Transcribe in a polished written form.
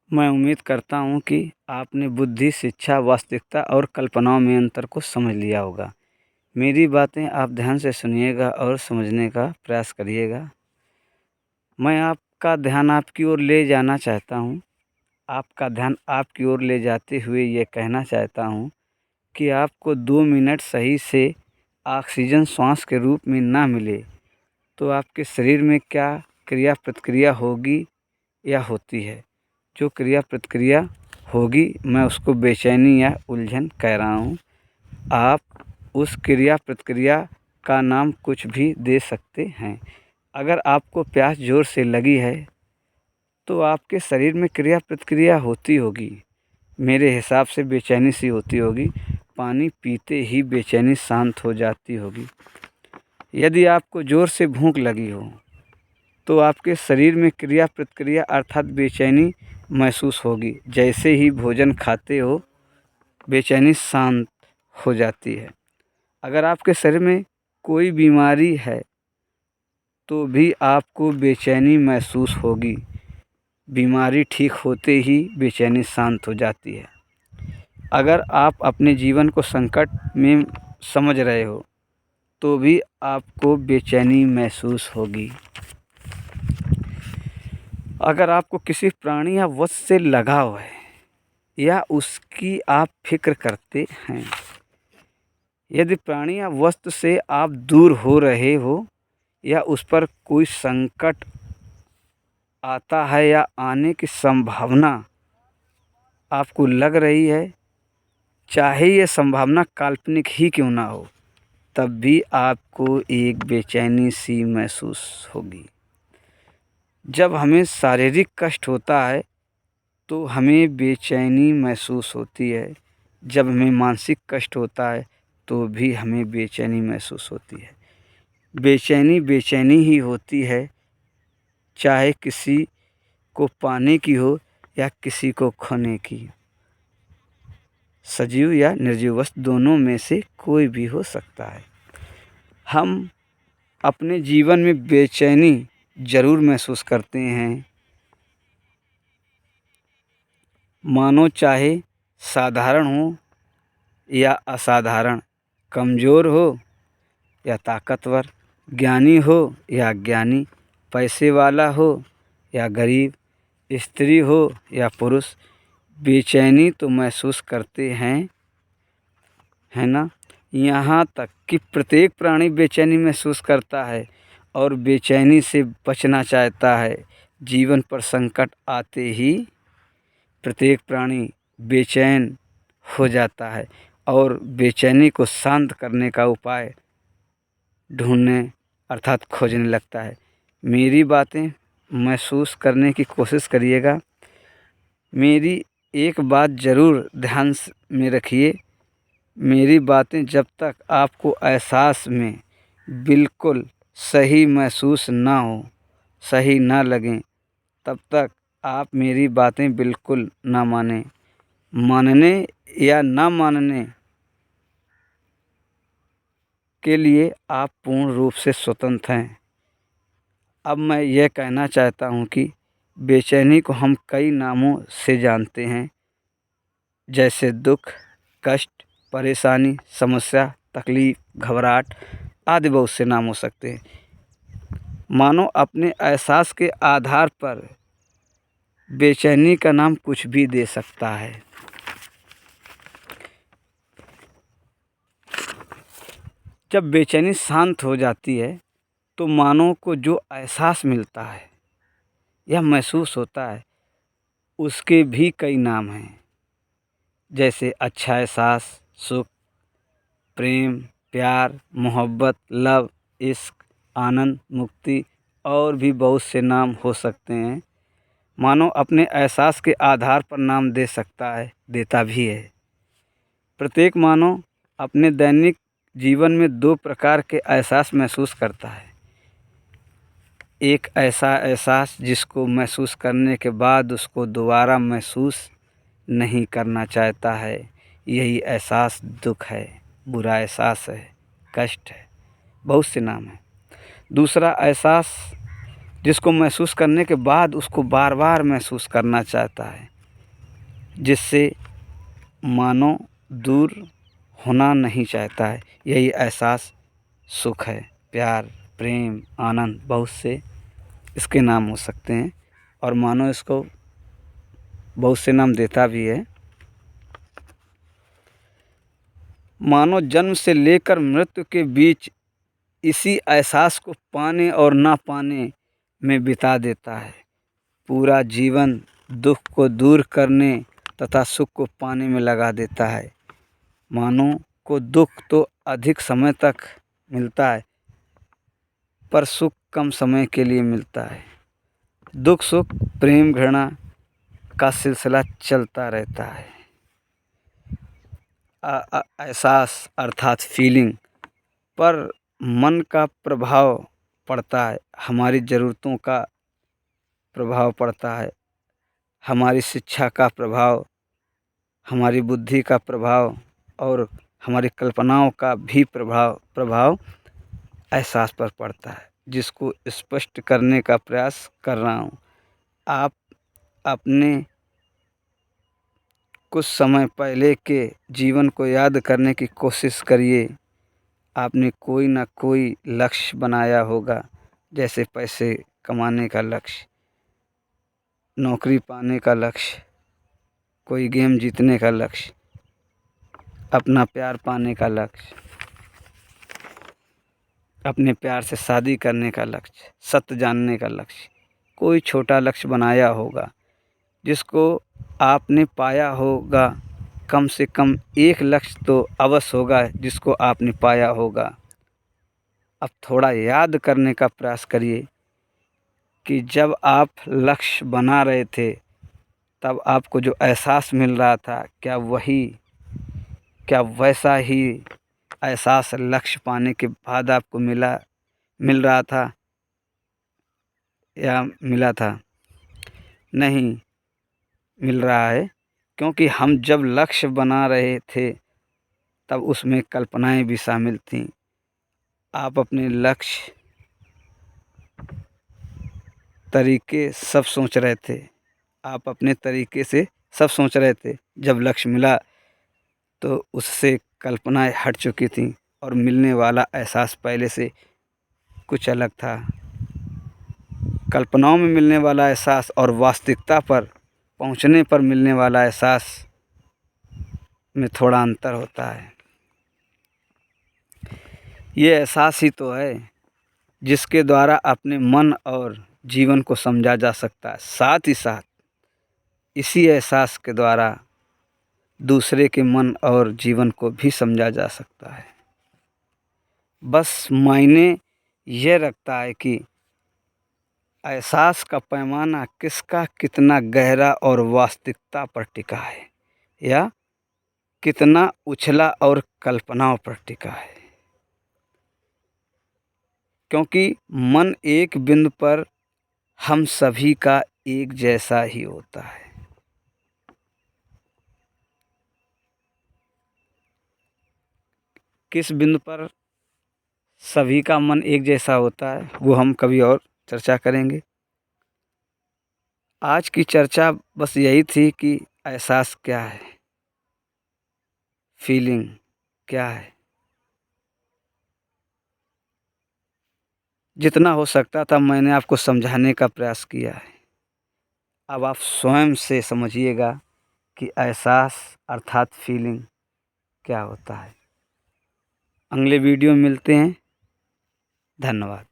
मैं उम्मीद करता हूँ कि आपने बुद्धि, शिक्षा, वास्तविकता और कल्पनाओं में अंतर को समझ लिया होगा। मेरी बातें आप ध्यान से सुनिएगा और समझने का प्रयास करिएगा। मैं आपका ध्यान आपकी ओर ले जाना चाहता हूँ। आपका ध्यान आपकी ओर ले जाते हुए ये कहना चाहता हूँ कि आपको 2 मिनट सही से ऑक्सीजन श्वास के रूप में ना मिले तो आपके शरीर में क्या क्रिया प्रतिक्रिया होगी या होती है। जो क्रिया प्रतिक्रिया होगी मैं उसको बेचैनी या उलझन कह रहा हूँ। आप उस क्रिया प्रतिक्रिया का नाम कुछ भी दे सकते हैं। अगर आपको प्यास ज़ोर से लगी है तो आपके शरीर में क्रिया प्रतिक्रिया होती होगी। मेरे हिसाब से बेचैनी सी होती होगी। पानी पीते ही बेचैनी शांत हो जाती होगी। यदि आपको ज़ोर से भूख लगी हो तो आपके शरीर में क्रिया प्रतिक्रिया अर्थात बेचैनी महसूस होगी। जैसे ही भोजन खाते हो बेचैनी शांत हो जाती है। अगर आपके शरीर में कोई बीमारी है तो भी आपको बेचैनी महसूस होगी। बीमारी ठीक होते ही बेचैनी शांत हो जाती है। अगर आप अपने जीवन को संकट में समझ रहे हो तो भी आपको बेचैनी महसूस होगी। अगर आपको किसी प्राणी या वस्तु से लगाव है या उसकी आप फिक्र करते हैं, यदि प्राणी या वस्तु से आप दूर हो रहे हो या उस पर कोई संकट आता है या आने की संभावना आपको लग रही है, चाहे ये संभावना काल्पनिक ही क्यों ना हो, तब भी आपको एक बेचैनी सी महसूस होगी। जब हमें शारीरिक कष्ट होता है तो हमें बेचैनी महसूस होती है। जब हमें मानसिक कष्ट होता है तो भी हमें बेचैनी महसूस होती है। बेचैनी बेचैनी ही होती है, चाहे किसी को पाने की हो या किसी को खोने की। सजीव या निर्जीव वस्तु दोनों में से कोई भी हो सकता है। हम अपने जीवन में बेचैनी ज़रूर महसूस करते हैं, मानो चाहे साधारण हो या असाधारण, कमज़ोर हो या ताकतवर, ज्ञानी हो या अज्ञानी, पैसे वाला हो या गरीब, स्त्री हो या पुरुष, बेचैनी तो महसूस करते हैं, है ना। यहाँ तक कि प्रत्येक प्राणी बेचैनी महसूस करता है और बेचैनी से बचना चाहता है। जीवन पर संकट आते ही प्रत्येक प्राणी बेचैन हो जाता है और बेचैनी को शांत करने का उपाय ढूंढने अर्थात खोजने लगता है। मेरी बातें महसूस करने की कोशिश करिएगा। मेरी एक बात ज़रूर ध्यान में रखिए, मेरी बातें जब तक आपको एहसास में बिल्कुल सही महसूस ना हो, सही ना लगें, तब तक आप मेरी बातें बिल्कुल ना मानें। मानने या ना मानने के लिए आप पूर्ण रूप से स्वतंत्र हैं। अब मैं यह कहना चाहता हूँ कि बेचैनी को हम कई नामों से जानते हैं, जैसे दुख, कष्ट, परेशानी, समस्या, तकलीफ, घबराहट आदि बहुत से नाम हो सकते हैं। मानो अपने एहसास के आधार पर बेचैनी का नाम कुछ भी दे सकता है। जब बेचैनी शांत हो जाती है तो मानव को जो एहसास मिलता है या महसूस होता है उसके भी कई नाम हैं, जैसे अच्छा एहसास, सुख, प्रेम, प्यार, मोहब्बत, लव, इश्क, आनंद, मुक्ति और भी बहुत से नाम हो सकते हैं। मानव अपने एहसास के आधार पर नाम दे सकता है, देता भी है। प्रत्येक मानव अपने दैनिक जीवन में 2 प्रकार के एहसास महसूस करता है। एक ऐसा एहसास जिसको महसूस करने के बाद उसको दोबारा महसूस नहीं करना चाहता है, यही एहसास दुख है, बुरा एहसास है, कष्ट है, बहुत से नाम हैं। दूसरा एहसास जिसको महसूस करने के बाद उसको बार बार महसूस करना चाहता है, जिससे मानो दूर होना नहीं चाहता है। यही एहसास सुख है, प्यार, प्रेम, आनंद, बहुत से इसके नाम हो सकते हैं और मानो इसको बहुत से नाम देता भी है। मानो जन्म से लेकर मृत्यु के बीच इसी एहसास को पाने और ना पाने में बिता देता है। पूरा जीवन दुख को दूर करने तथा सुख को पाने में लगा देता है। मानो को दुख तो अधिक समय तक मिलता है, पर सुख कम समय के लिए मिलता है। दुख सुख प्रेम घृणा का सिलसिला चलता रहता है। एहसास अर्थात फीलिंग पर मन का प्रभाव पड़ता है, हमारी ज़रूरतों का प्रभाव पड़ता है, हमारी शिक्षा का प्रभाव, हमारी बुद्धि का प्रभाव और हमारी कल्पनाओं का भी प्रभाव एहसास पर पड़ता है, जिसको स्पष्ट करने का प्रयास कर रहा हूँ। आप अपने कुछ समय पहले के जीवन को याद करने की कोशिश करिए। आपने कोई ना कोई लक्ष्य बनाया होगा, जैसे पैसे कमाने का लक्ष्य, नौकरी पाने का लक्ष्य, कोई गेम जीतने का लक्ष्य, अपना प्यार पाने का लक्ष्य, अपने प्यार से शादी करने का लक्ष्य, सत्य जानने का लक्ष्य। कोई छोटा लक्ष्य बनाया होगा जिसको आपने पाया होगा। कम से कम एक लक्ष्य तो अवश्य होगा जिसको आपने पाया होगा। अब थोड़ा याद करने का प्रयास करिए कि जब आप लक्ष्य बना रहे थे तब आपको जो एहसास मिल रहा था, क्या वैसा ही एहसास लक्ष्य पाने के बाद आपको मिल रहा था या मिला था? नहीं मिल रहा है, क्योंकि हम जब लक्ष्य बना रहे थे तब उसमें कल्पनाएं भी शामिल थीं। आप अपने लक्ष्य तरीके सब सोच रहे थे, आप अपने तरीके से सब सोच रहे थे। जब लक्ष्य मिला तो उससे कल्पनाएं हट चुकी थीं और मिलने वाला एहसास पहले से कुछ अलग था। कल्पनाओं में मिलने वाला एहसास और वास्तविकता पर पहुंचने पर मिलने वाला एहसास में थोड़ा अंतर होता है। ये एहसास ही तो है जिसके द्वारा अपने मन और जीवन को समझा जा सकता है। साथ ही साथ इसी एहसास के द्वारा दूसरे के मन और जीवन को भी समझा जा सकता है। बस मायने यह रखता है कि एहसास का पैमाना किसका कितना गहरा और वास्तविकता पर टिका है, या कितना उछला और कल्पनाओं पर टिका है। क्योंकि मन एक बिंदु पर हम सभी का एक जैसा ही होता है। किस बिंदु पर सभी का मन एक जैसा होता है वो हम कभी और चर्चा करेंगे। आज की चर्चा बस यही थी कि एहसास क्या है, फीलिंग क्या है। जितना हो सकता था मैंने आपको समझाने का प्रयास किया है। अब आप स्वयं से समझिएगा कि एहसास अर्थात फीलिंग क्या होता है। अगले वीडियो में मिलते हैं। धन्यवाद।